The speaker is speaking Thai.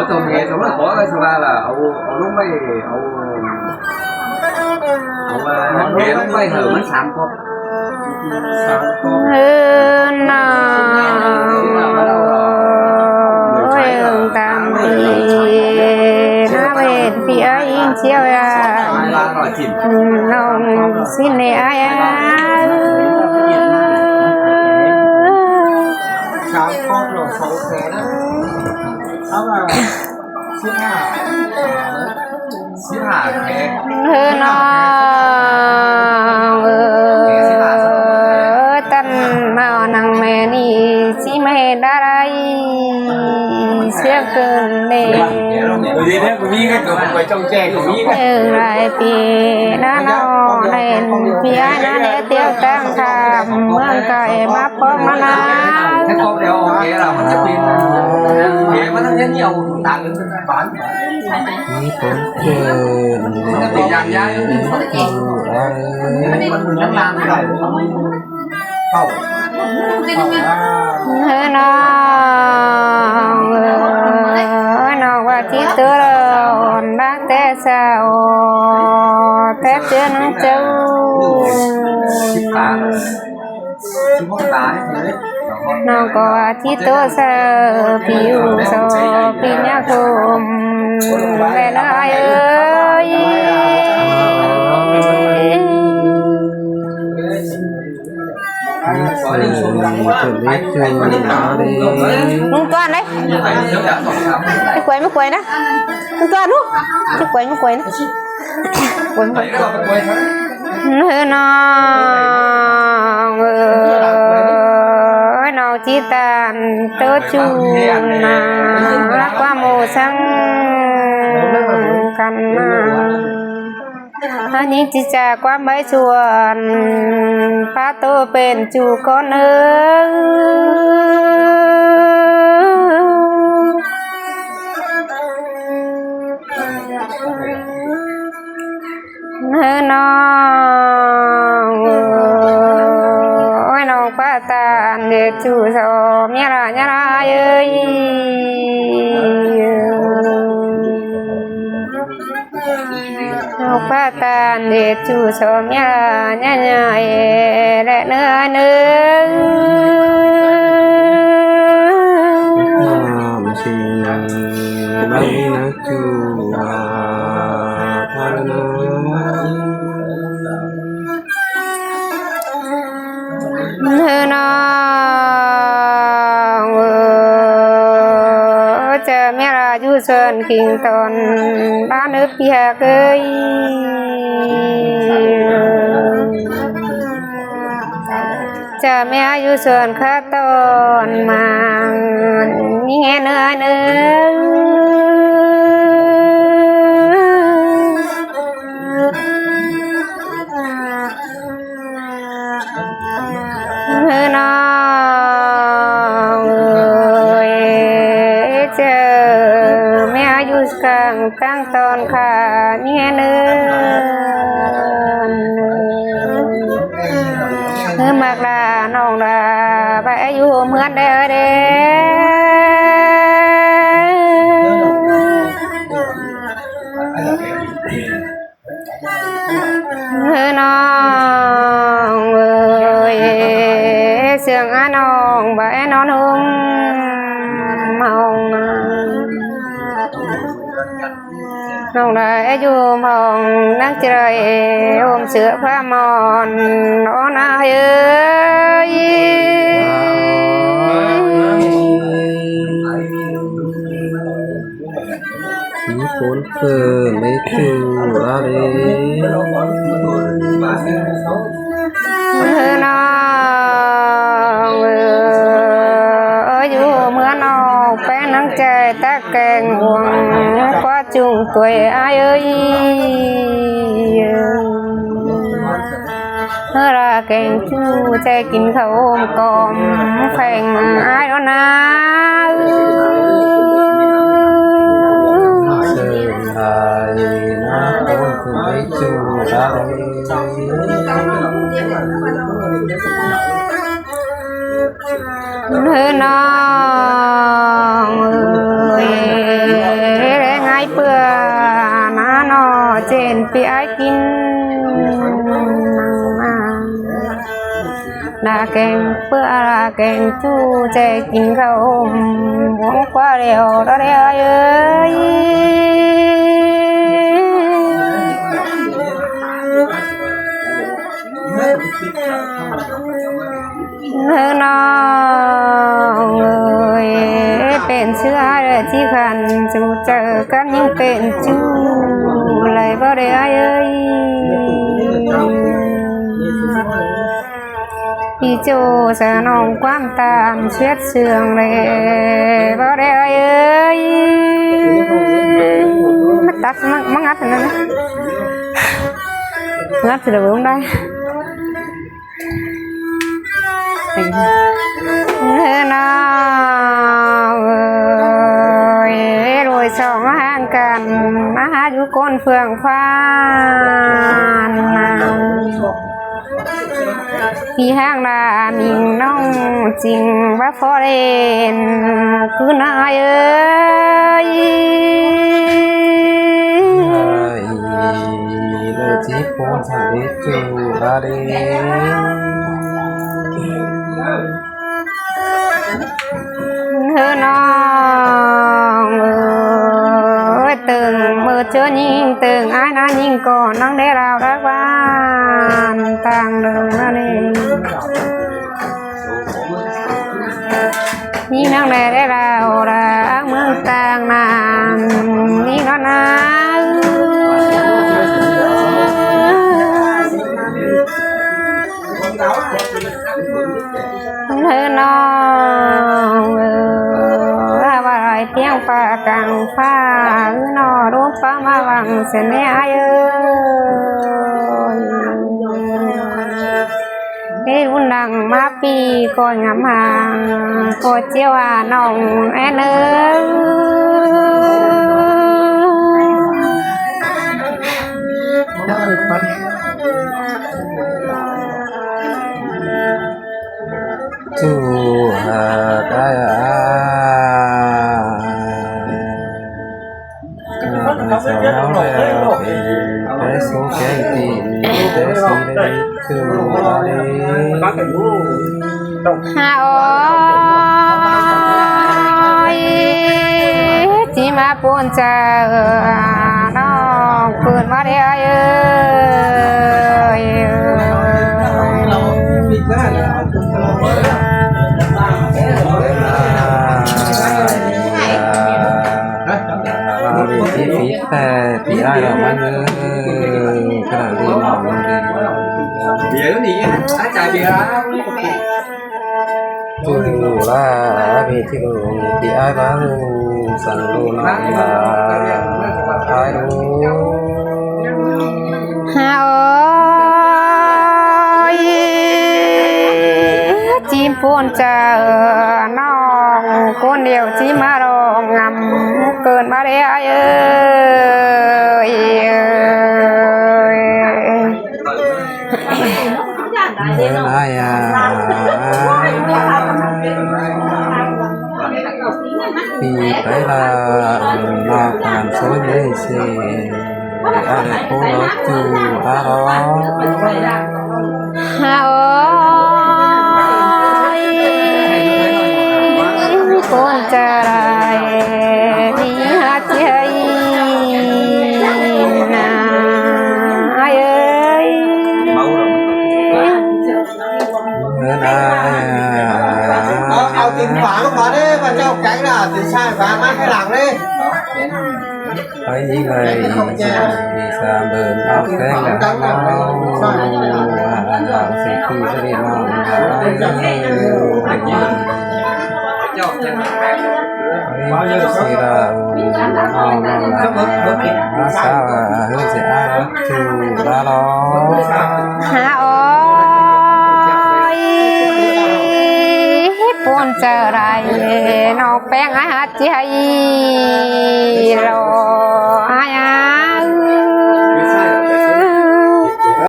tôm nghe xong nó bỏ cái soda là lúc mấy nghe lúc mấy thử nó sạm con tam na về phía yên chiều lòng xin lệ ai sáng con rồi sáu thế đó đó là xí hà hơn nó tân màu nắng mẹ đi xí mẹ đã đây xếp cơn này đi đấy của mi cái cửa của trong tre của mi cái lại phía nó nó lên phía nó để tiêu tăng tham mương cày bắp con nó ná cái con đeo nghe là mình sẽ tin nghe nó rất nhiều tặng đến bán Ini pun nó tiền dàn giá mình đang làm rồi không nó qua chỉ tớ rồi đang té sao té chân châu nó có chỉ tớ sao piu so pi nhá thùng về nơi ơi không toàn đấy cái quay mới quay đó không toàn luôn cái quay mới quay đó quay nó chỉ tàn tớ chuông là qua mùa sang căn những chị cha qua mấy chuồn phá tô bên chủ con ơi nó qua tàn để chủ cho mẹ ra ơi nó qua tàn để chủ cho mẹ nhà để nữa masih lagi nak cua cha mẹ là du sơn kinh tòn ba nước bia cây cha mẹ du sơn khát tòn mà nghe nữa càng tăng tòn khả nghe nữa mặc là nòng là vẽ du mướn đây nó người sương ăn nòng vẽ non hung mong nông đại du mong nắng trời ôm sữa pha mòn nó nai ơi ini pun lecu lari du mưa nó bé nắng trời ta kèn buồn qua chung tuổi ai ơi ra kèn chu chạy kín khẩu ôm còm phèn ai đó na Sehari nak pun lecu lari nó เจนปีไอกินนาแกงเพื่อนาแกงจูใจกินข้าวหวงกว่าเดียวเราได้เอ้ยเนื้อน้องเอ้ยเป็นเชื้อที่ขันจูเจอกันยิ่งเป็นจูเลยบ่ได้เอ้ยพี่โจสนองความตามเช็ดเสื่องเลยบ่ได้เอ้ยมาตัดมางัดนั่นนะงัดสิเดี๋ยวได้น้องเอ้ยรวยสองห่างกันมาหาอยู่ก้นเฟืองฟ้านพี่ห้างดามิงน้องจริงว่าพอเล่นคือนายเอ้ยเลยที่โพสสังเกตจูอาเดน้องเอ้ยตึงมือเจอยิงตึงอ้ายน่ายิงก่อนน้องได้เรารักบ้านต่างเดินนั่นเองนี่น้องได้เรารักเมืองต่างนานนี่ก็นาน้องว่าไรเพียงปากกลางฟ้านอรูปฟ้ามาวังเสน่ห์เอ้ยเฮ้ยวุ่นดังมาปีก่อนงามหางกดเจียวน้องแอนเอ้จูหาได้สาวน้องแล้วไปสู่แก่ตีแต่สีได้คืออะไรฮาโอ้ยจีมาปูนเจอน้องเกิดมาได้เอ้ยที่ฟีแต่ปีได้หรอมันขนาดนี้หรอมันเบียร์นี่อาจารย์เบียร์จูล่าเบทีโลปีไอ้บ้าลูสันลูนาไอ้ลูฮาโอ้ยจีมปูนเจอน้องคนเดียวจีมารองงำเกินมาได้เอ้ยเดินไอ้ปีไปละมาผ่านโซนเลยเสียอะไรโคตรจูอาร้องฮาโอ้ยคนจะไรมีหัดใจนาเอ้ยเอาตีนฝาลงมาดิมาเจ้าไก่น่ะตีนชายฝามาให้หลังดิไปยิ่งเลยมีสามเดินออกแรงดังเราเราสิคือจะเรียนน้องจบจังสิเราน้องมาสาวเฮ้ยจะอาจูลาล้อฮาโอ้ยปูนเจอไรนอกแป้งอาหารใจรอ